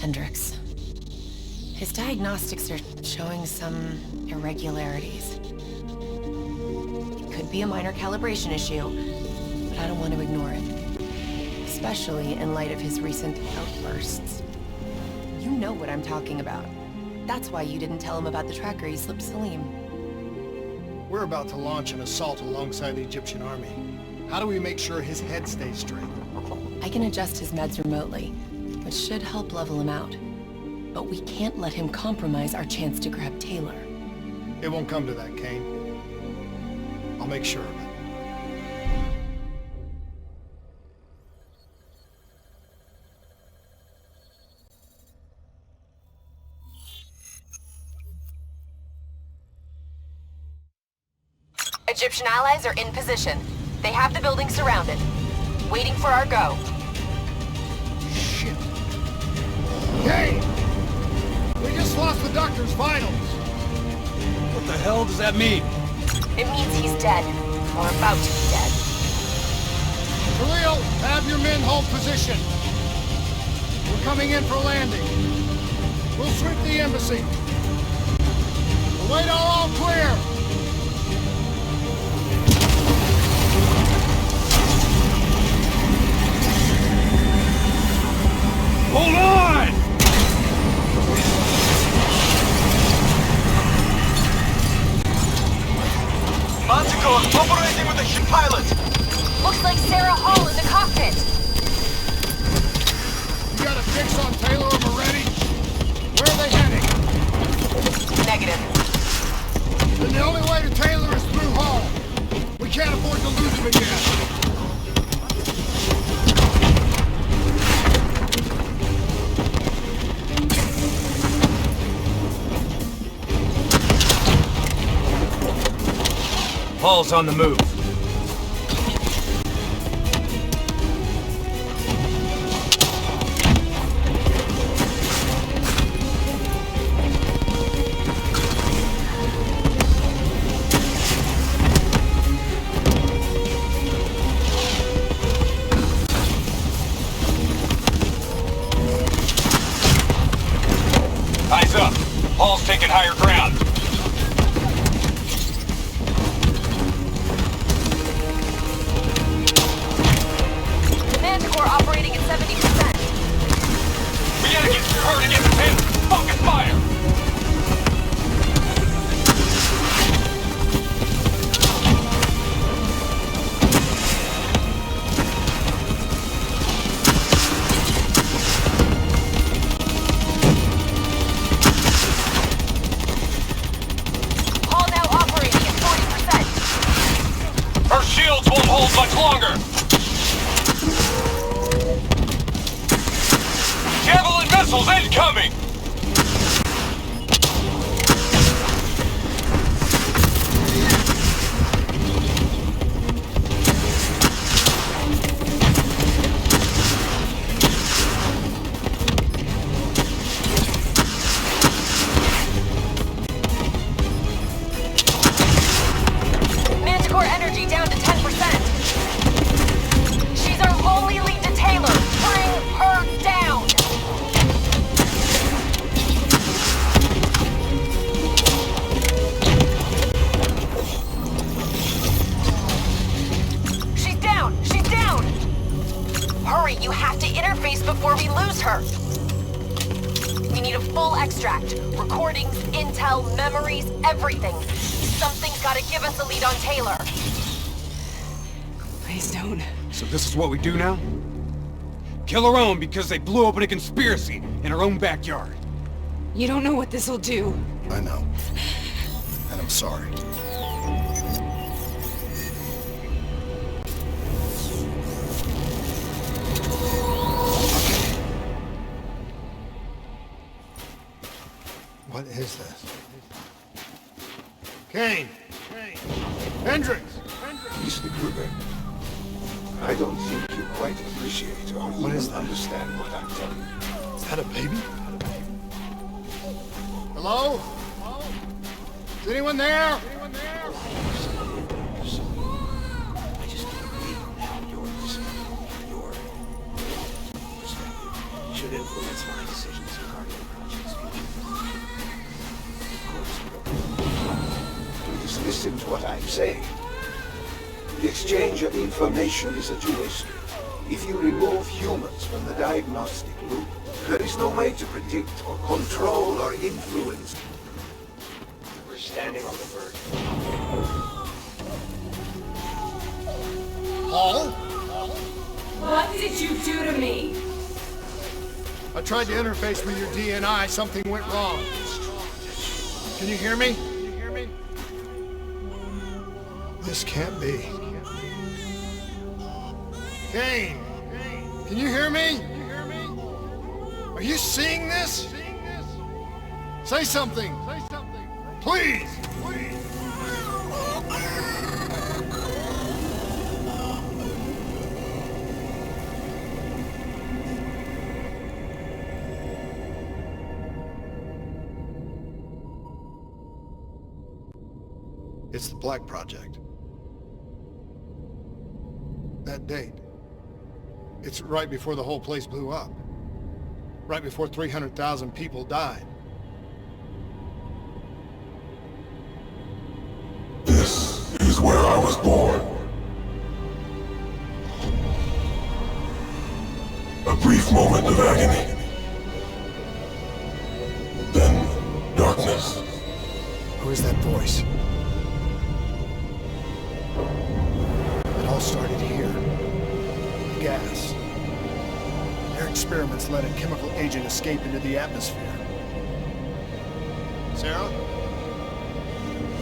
Hendricks. His diagnostics are showing some irregularities. It could be a minor calibration issue, but I don't want to ignore it. Especially in light of his recent outbursts. You know what I'm talking about. That's why you didn't tell him about the tracker he slipped Salim. We're about to launch an assault alongside the Egyptian army. How do we make sure his head stays straight? I can adjust his meds remotely, which should help level him out. But we can't let him compromise our chance to grab Taylor. It won't come to that, Kane. I'll make sure of it. Egyptian allies are in position. They have the building surrounded. Waiting for our go. Shit. Kane! We just lost the doctor's vitals. What the hell does that mean? It means he's dead. Or about to be dead. Khalil, have your men hold position. We're coming in for landing. We'll sweep the embassy. Await all clear. Hold on! Manticore operating with a ship pilot! Looks like Sarah Hall in the cockpit. You got a fix on Taylor or Moretti? Where are they heading? Negative. Then the only way to Taylor is through Hall. We can't afford to lose him again. Hall's on the move. Eyes up. Hall's taking higher ground. Manticore operating at 70%. We gotta get through her to get the pin. Focus fire! Hall now operating at 40%. Her shields won't hold much longer! Javelin missiles incoming! Manticore energy down to 10%. She's our only lead to Taylor. Bring her down. She's down. She's down. Hurry, you have to interface before we lose her. We need a full extract. Recordings, intel, memories, everything. Something's gotta give us a lead on Taylor. Please don't. So this is what we do now? Kill our own because they blew open a conspiracy in our own backyard. You don't know what this'll do. I know. And I'm sorry. What is this? Kane! Hendricks! Mr. Kruger, I don't think you quite appreciate or What even is that? understand what I'm telling you. Is that a baby? Hello? Is anyone there? I just can't believe how your perspective should influence my decisions. what I'm saying. The exchange of information is a two-way street. If you remove humans from the diagnostic loop, there is no way to predict or control or influence. We're standing on the verge. Paul? What did you do to me? I tried to interface with your DNI. Something went wrong. Can you hear me? This can't be. Kane! Can you hear me? Are you seeing this? Say something! Please! It's the Black Project. That date. It's right before the whole place blew up. Right before 300,000 people died. This is where I was born. A brief moment of agony. Then, darkness. Who is that voice? It all started here. Gas. Their experiments let a chemical agent escape into the atmosphere. Sarah?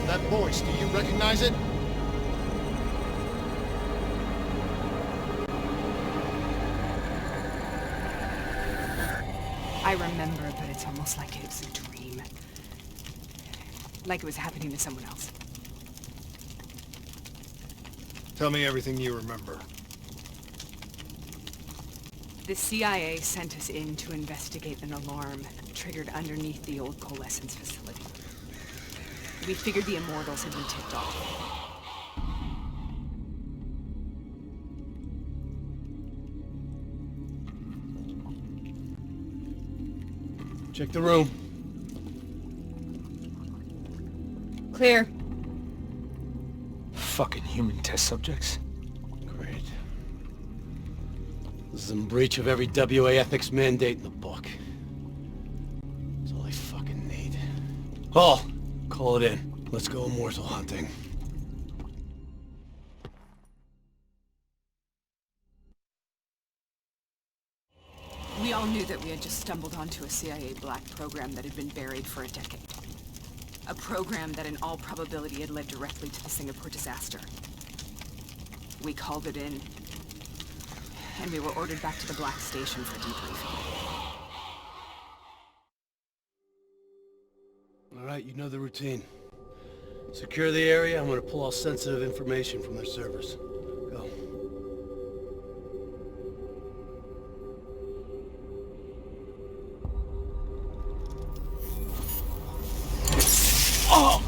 That voice, do you recognize it? I remember, but it's almost like it was a dream. Like it was happening to someone else. Tell me everything you remember. The CIA sent us in to investigate an alarm triggered underneath the old coalescence facility. We figured the Immortals had been tipped off. Check the room. Clear. Fucking human test subjects. Great. This is in breach of every WA ethics mandate in the book. That's all I fucking need. Hall, call it in. Let's go immortal hunting. We all knew that we had just stumbled onto a CIA black program that had been buried for a decade. A program that in all probability had led directly to the Singapore disaster. We called it in, and we were ordered back to the Black Station for debriefing. All right, you know the routine. Secure the area. I'm gonna pull all sensitive information from their servers. Go. Oh!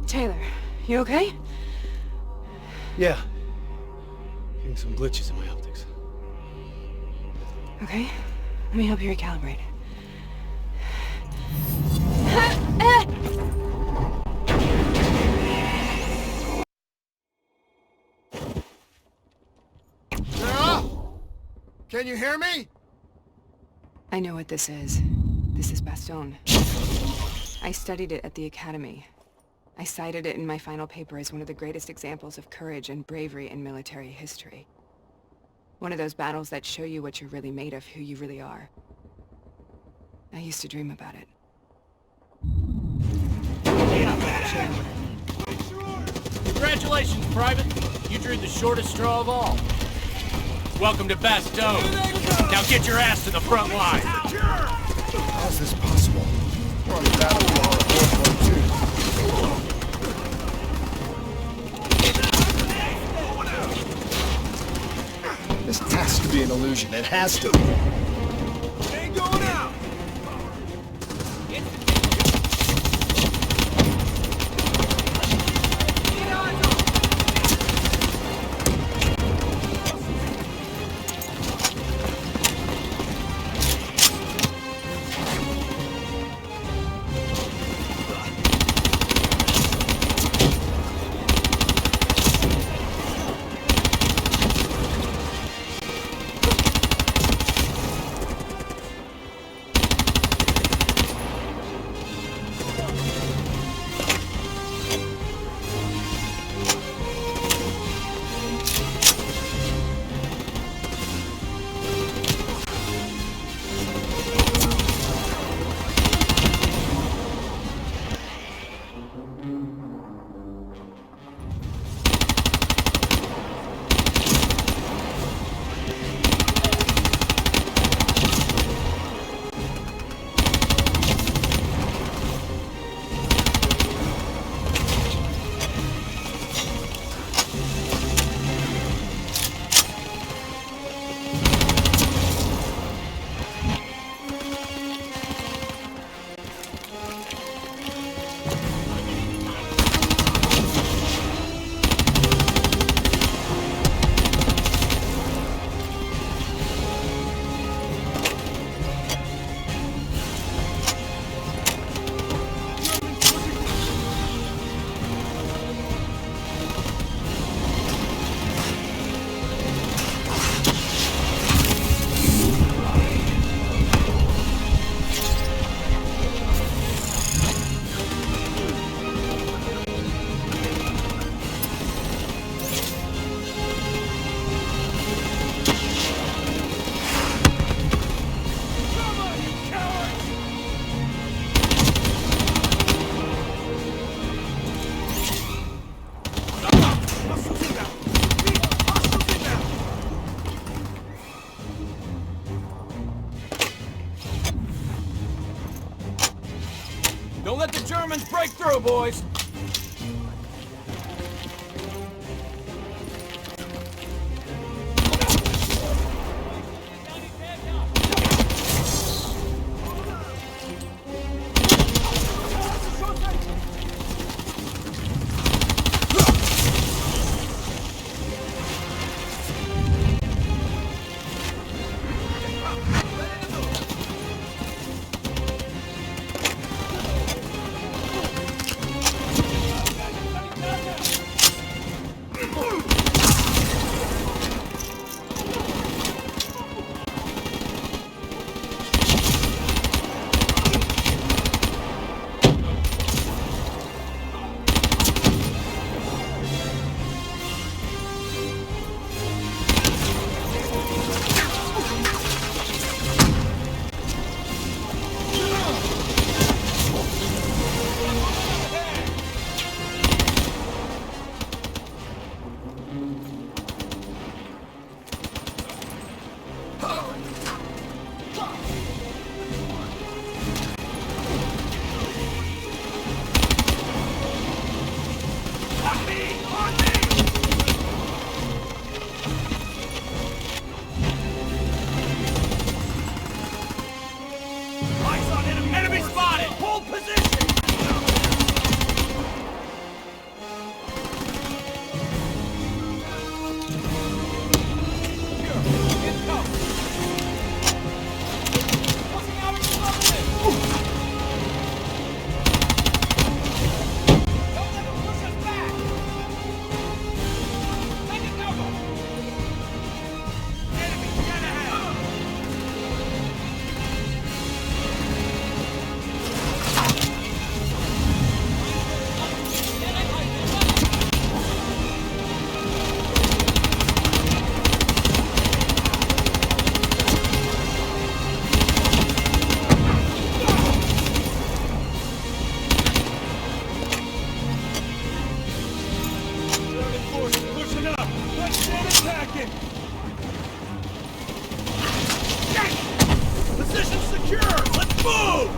Taylor, you okay? Yeah. Getting some glitches in my optics. Okay, let me help you recalibrate. Sarah? Can you hear me? I know what this is. This is Bastogne. I studied it at the Academy. I cited it in my final paper as one of the greatest examples of courage and bravery in military history. One of those battles that show you what you're really made of, who you really are. I used to dream about it. Congratulations, Private. You drew the shortest straw of all. Welcome to Bastogne. Now get your ass to the front line. How is this possible? We're on the battlefield of World War II. This has to be an illusion. It has to be. Ain't going out! boys. Enemy spotted! Hold position! Position secure! Let's move!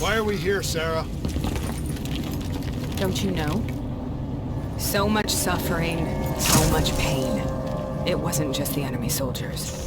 Why are we here, Sarah? Don't you know? So much suffering, so much pain. It wasn't just the enemy soldiers.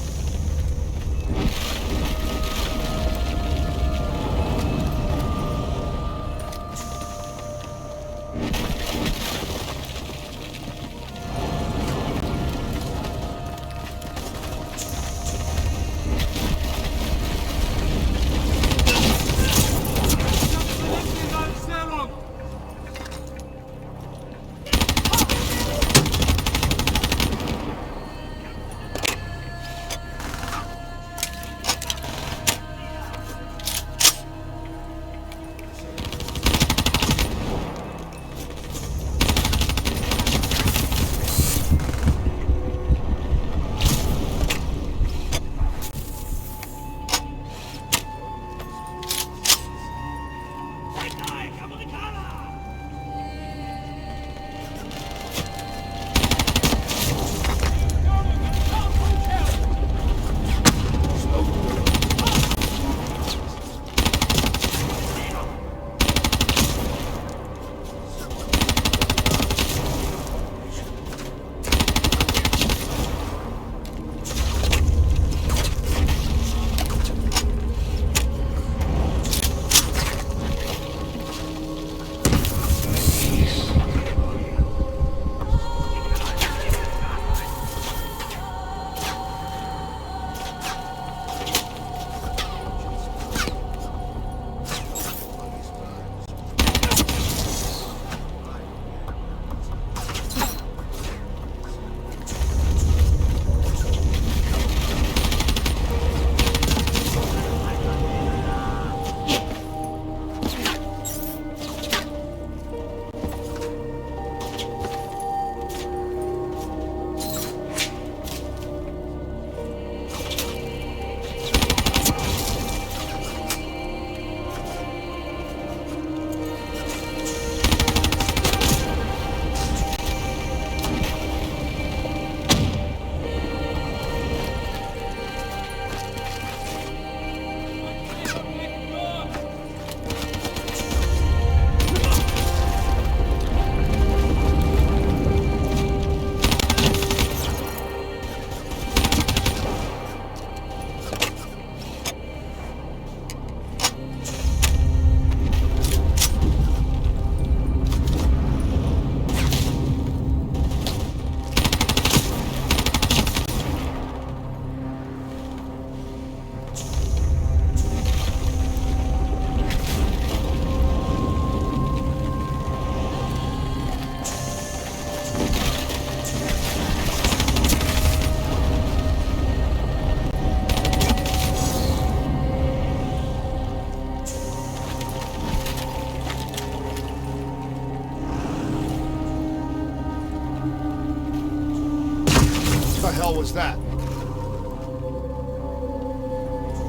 hell was that?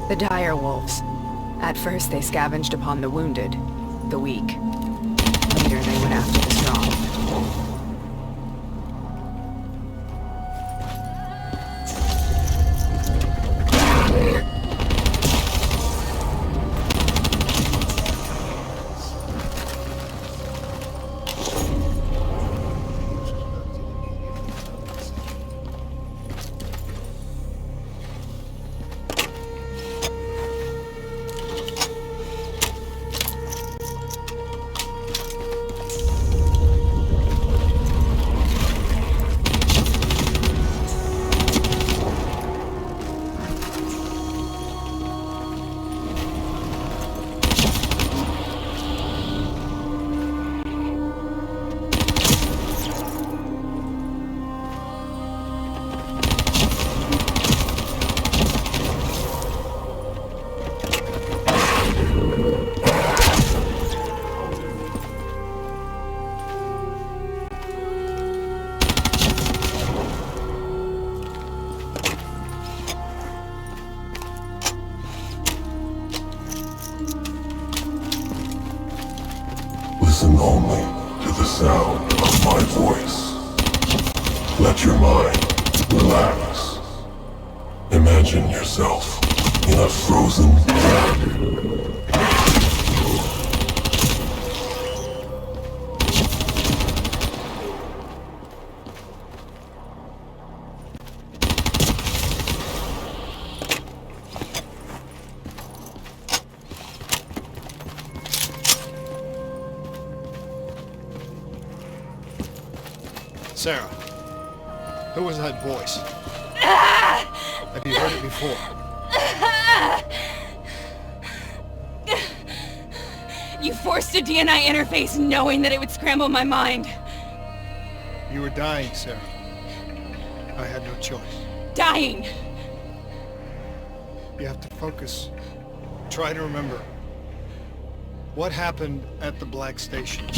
The dire wolves. At first, they scavenged upon the wounded, the weak. Later, they went after the strong. Listen only to the sound of my voice. Let your mind relax. Imagine yourself in a frozen dragon. Sarah, who was that voice? Have you heard it before? You forced a DNI interface knowing that it would scramble my mind. You were dying, Sarah. I had no choice. Dying! You have to focus. Try to remember. What happened at the Black Station?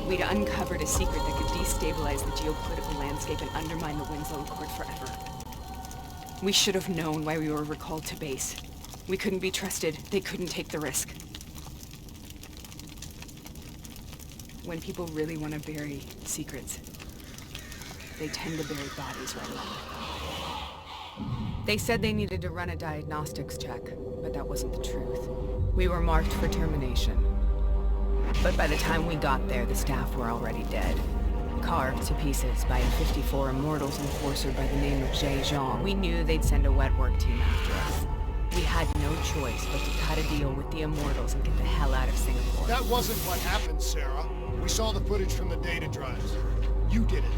We'd uncovered a secret that could destabilize the geopolitical landscape and undermine the Winslow Accord forever. We should have known why we were recalled to base. We couldn't be trusted. They couldn't take the risk. When people really want to bury secrets, they tend to bury bodies right away. They said they needed to run a diagnostics check, but that wasn't the truth. We were marked for termination. But by the time we got there, the staff were already dead. Carved to pieces by a 54 Immortals enforcer by the name of Jay Jean. We knew they'd send a wet work team after us. We had no choice but to cut a deal with the Immortals and get the hell out of Singapore. That wasn't what happened, Sarah. We saw the footage from the data drives. You did it.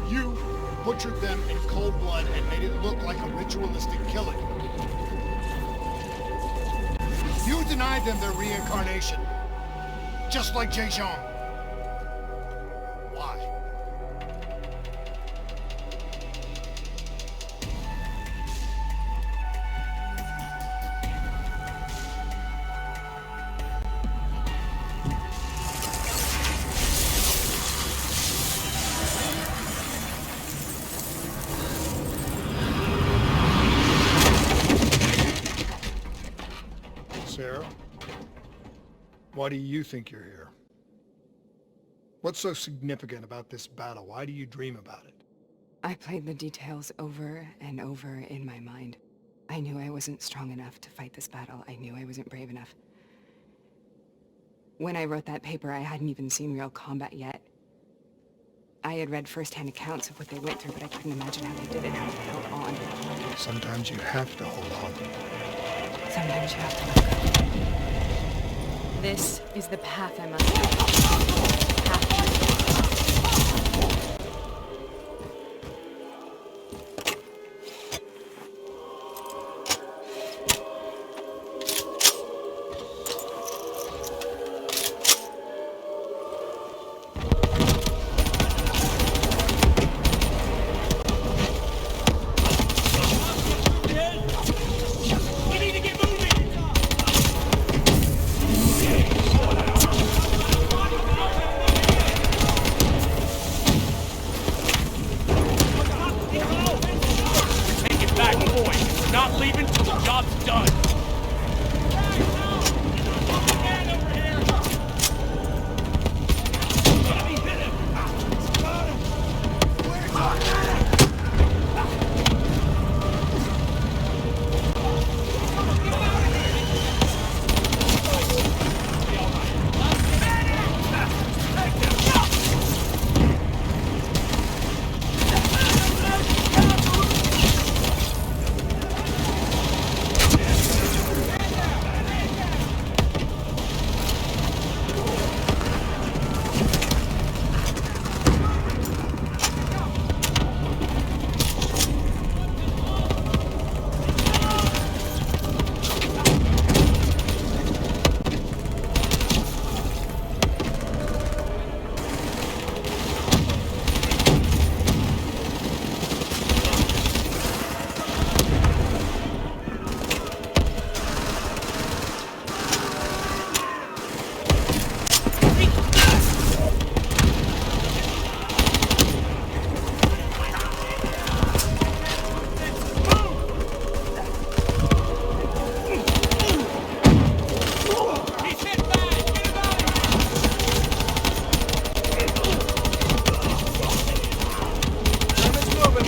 You butchered them in cold blood and made it look like a ritualistic killing. You denied them their reincarnation. Just like Jay Jean. Why? Sarah? Why do you think you're here? What's so significant about this battle? Why do you dream about it? I played the details over and over in my mind. I knew I wasn't strong enough to fight this battle. I knew I wasn't brave enough. When I wrote that paper, I hadn't even seen real combat yet. I had read first-hand accounts of what they went through, but I couldn't imagine how they did it, how they held on. Sometimes you have to hold on. Sometimes you have to let go. This is the path I must take. Path to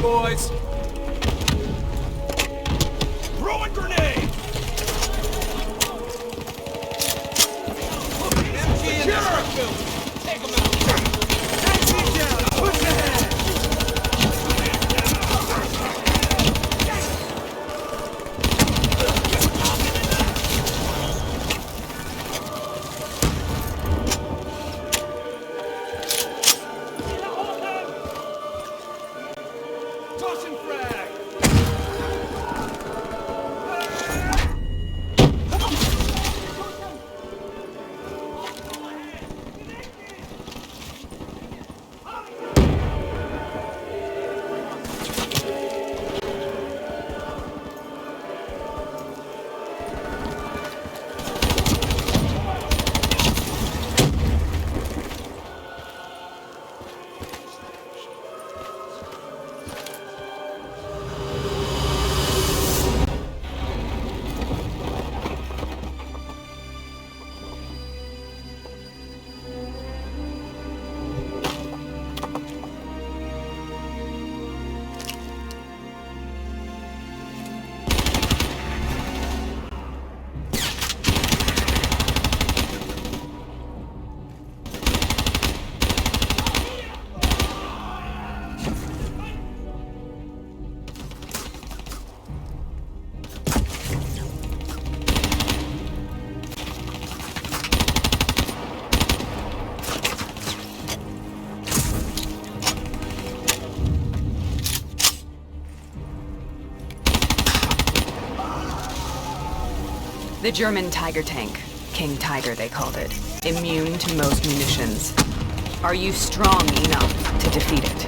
boys! Throwing grenade! Take him out! Taxi down! Push ahead! Tossing frag! The German Tiger tank. King Tiger, they called it. Immune to most munitions. Are you strong enough to defeat it?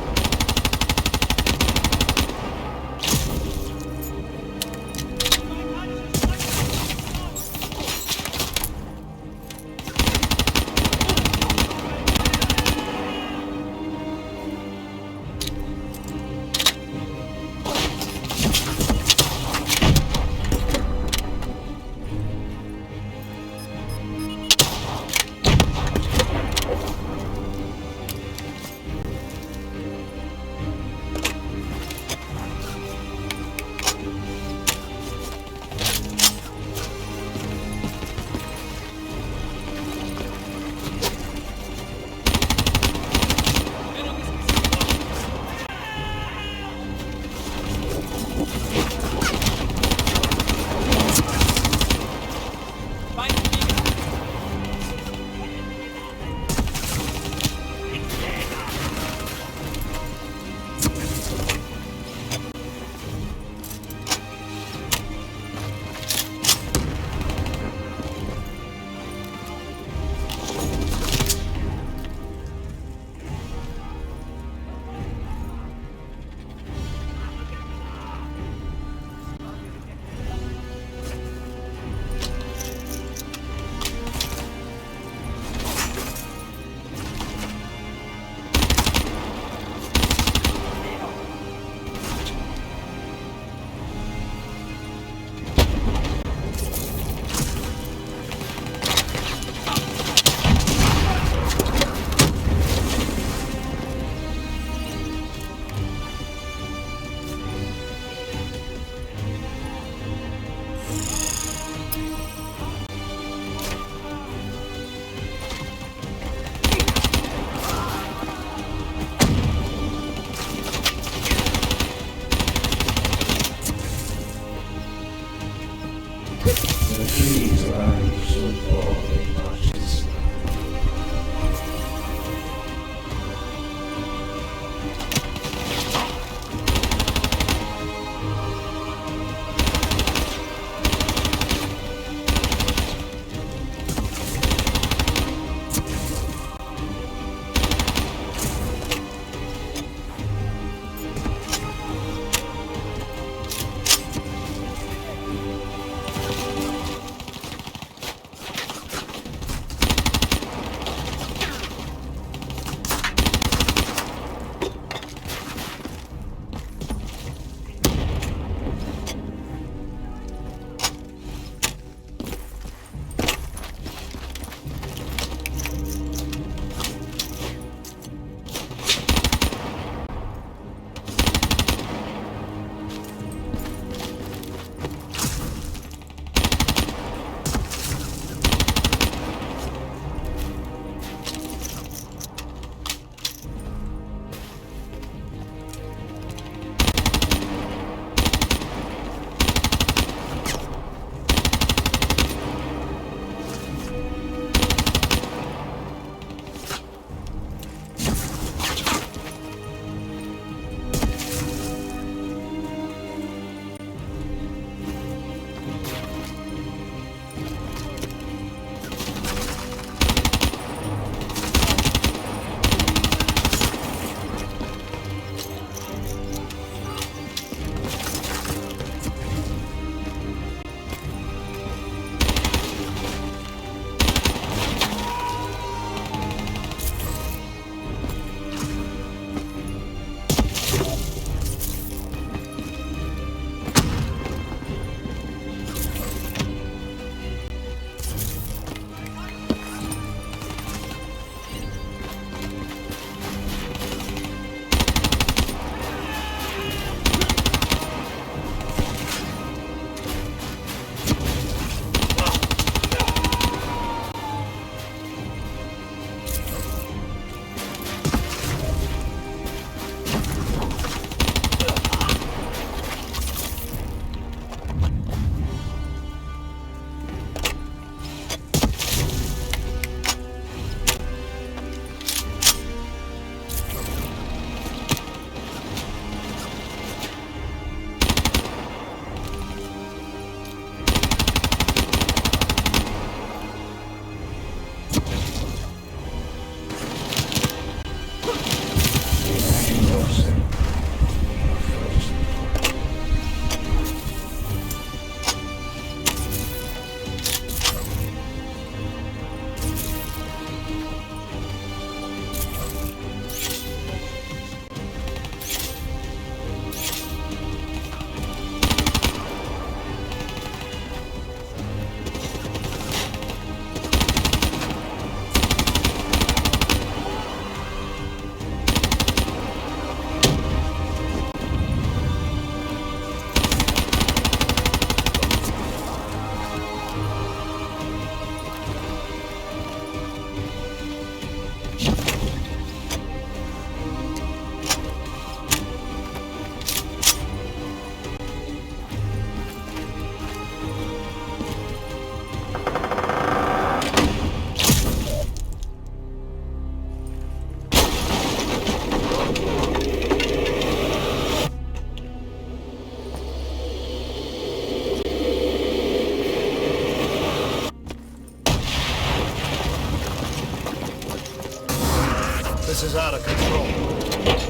This is out of control.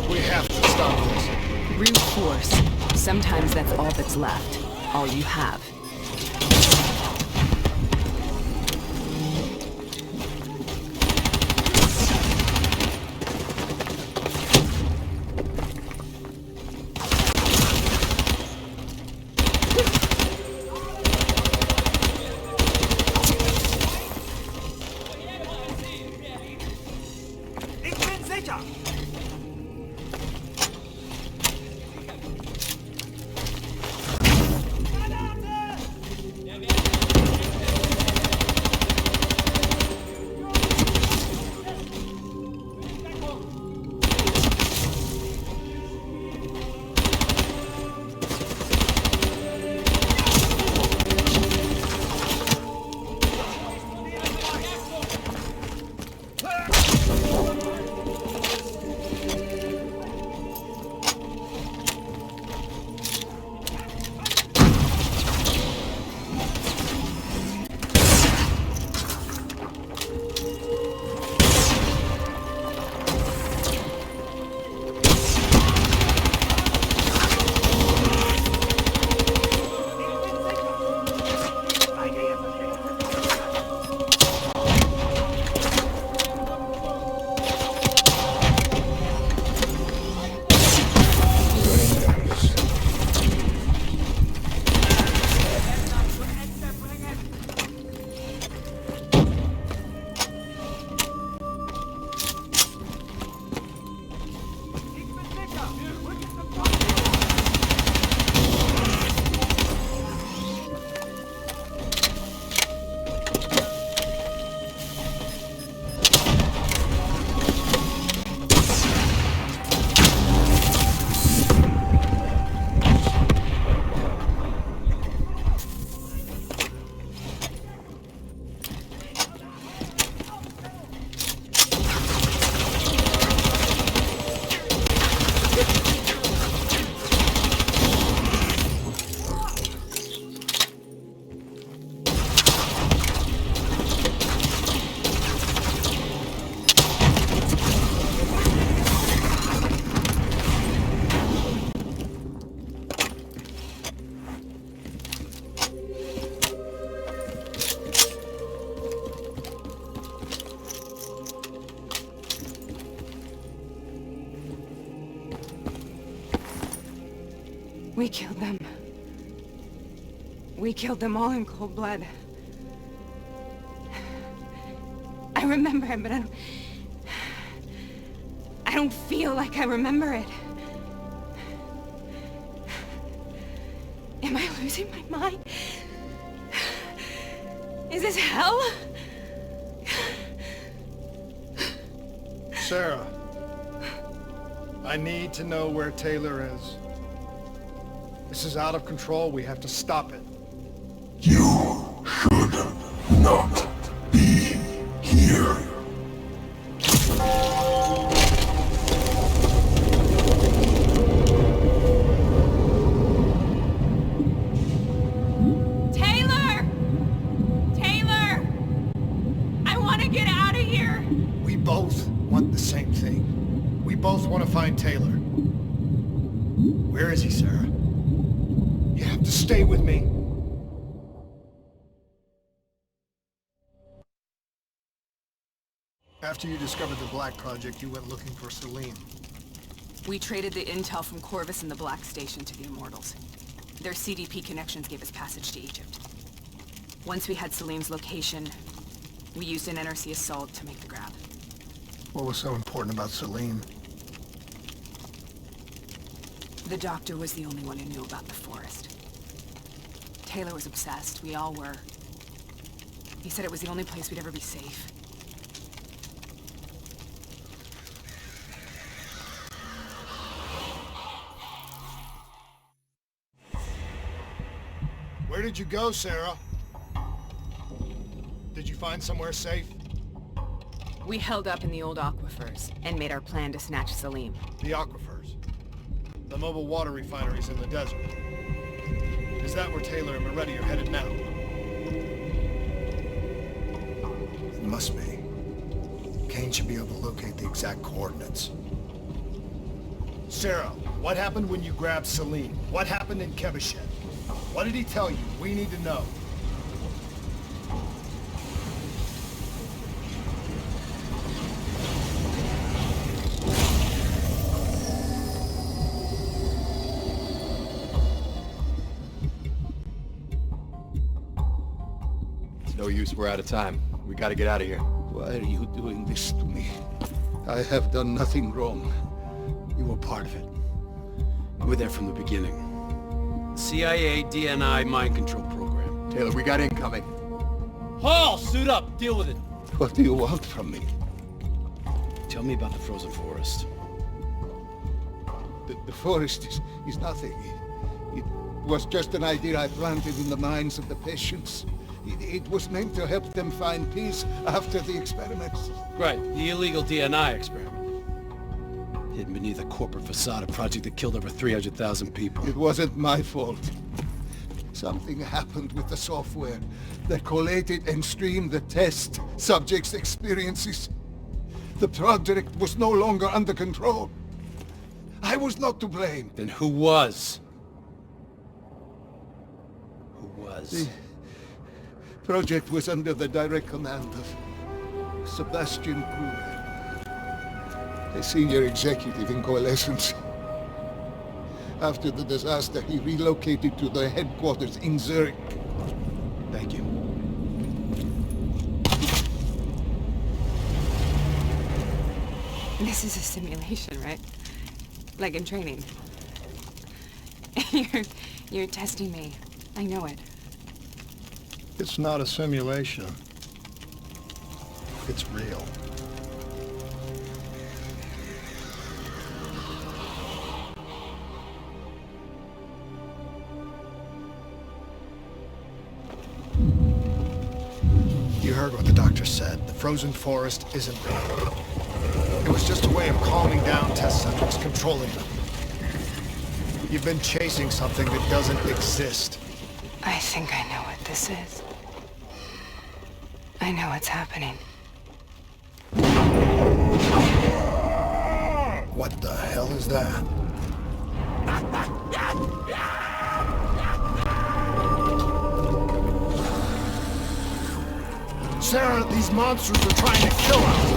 We have to stop this. Brute force. Sometimes that's all that's left. All you have. We killed them. We killed them all in cold blood. I remember it, but I don't feel like I remember it. Am I losing my mind? Is this hell? Sarah, I need to know where Taylor is. This is out of control. We have to stop it. You should not be here. Taylor! Taylor! I want to get out of here! We both want the same thing. We both want to find Taylor. Where is he, Sarah? You have to stay with me. After you discovered the Black Project, you went looking for Salim. We traded the intel from Corvus and the Black Station to the Immortals. Their CDP connections gave us passage to Egypt. Once we had Salim's location, we used an NRC assault to make the grab. What was so important about Salim? The doctor was the only one who knew about the forest. Taylor was obsessed. We all were. He said it was the only place we'd ever be safe. Where did you go, Sarah? Did you find somewhere safe? We held up in the old aquifers and made our plan to snatch Salim. The aquifers. The mobile water refineries in the desert. Is that where Taylor and Moretti are headed now? It must be. Kane should be able to locate the exact coordinates. Sarah, what happened when you grabbed Salim? What happened in Kebashet? What did he tell you? We need to know. It's no use, we're out of time. We gotta get out of here. Why are you doing this to me? I have done nothing wrong. You were part of it. You were there from the beginning. CIA, DNI, mind control program. Taylor, we got incoming. Hall, suit up, deal with it. What do you want from me? Tell me about the frozen forest. The forest is nothing. It was just an idea I planted in the minds of the patients. It was meant to help them find peace after the experiments. Right, the illegal DNI experiment. Hidden beneath a corporate facade, a project that killed over 300,000 people. It wasn't my fault. Something happened with the software that collated and streamed the test subjects' experiences. The project was no longer under control. I was not to blame. Then who was? Who was? The project was under the direct command of Sebastian Kruger, a senior executive in Coalescence. After the disaster, he relocated to the headquarters in Zurich. Thank you. This is a simulation, right? Like in training. You're testing me. I know it. It's not a simulation. It's real. You heard what the doctor said. The frozen forest isn't real. It was just a way of calming down test subjects, controlling them. You've been chasing something that doesn't exist. I think I know what this is. I know what's happening. What the hell is that? Sarah, these monsters are trying to kill us!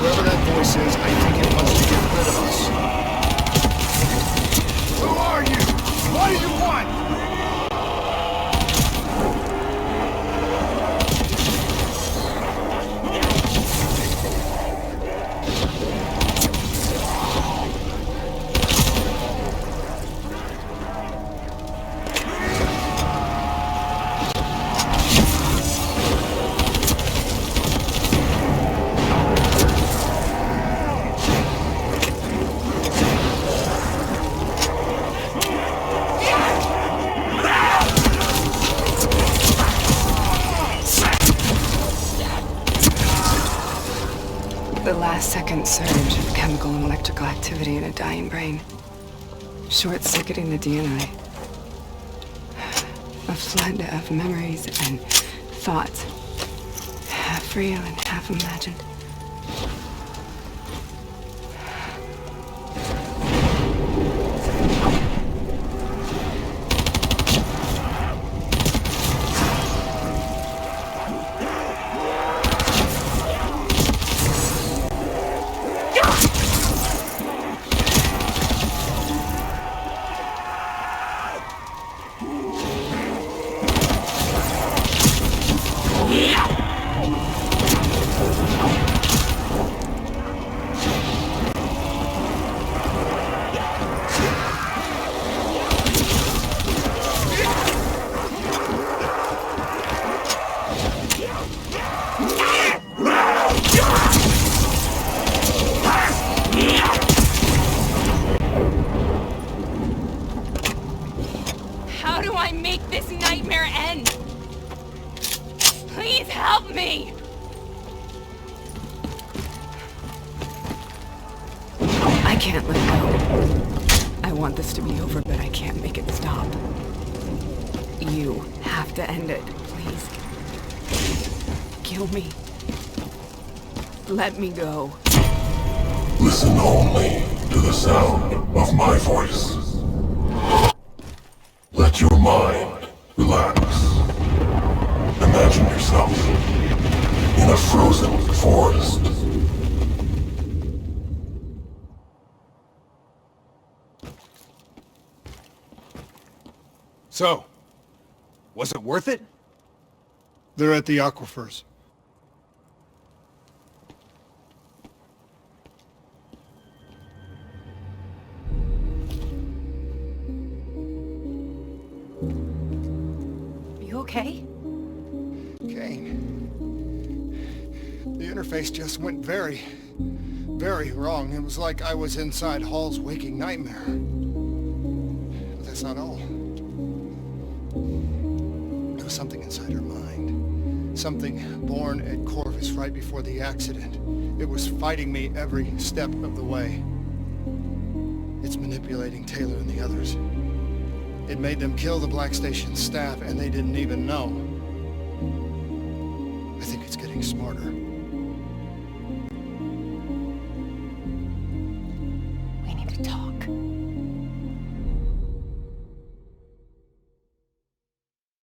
Whoever that voice is, I think it wants to get rid of us. Who are you? What do you want? The last-second surge of chemical and electrical activity in a dying brain. Short-circuiting the DNA. A flood of memories and thoughts. Half real and half imagined. How do I make this nightmare end? Please help me! I can't let go. I want this to be over, but I can't make it stop. You have to end it, please. Kill me. Let me go. Listen only to the sound of my voice. Let your mind relax. Imagine yourself in a frozen forest. So, was it worth it? They're at the aquifers. You okay? Kane. The interface just went very, very wrong. It was like I was inside Hall's waking nightmare. But that's not all. There was something inside her mind. Something born at Corvus right before the accident. It was fighting me every step of the way. It's manipulating Taylor and the others. It made them kill the Black Station staff, and they didn't even know. I think it's getting smarter.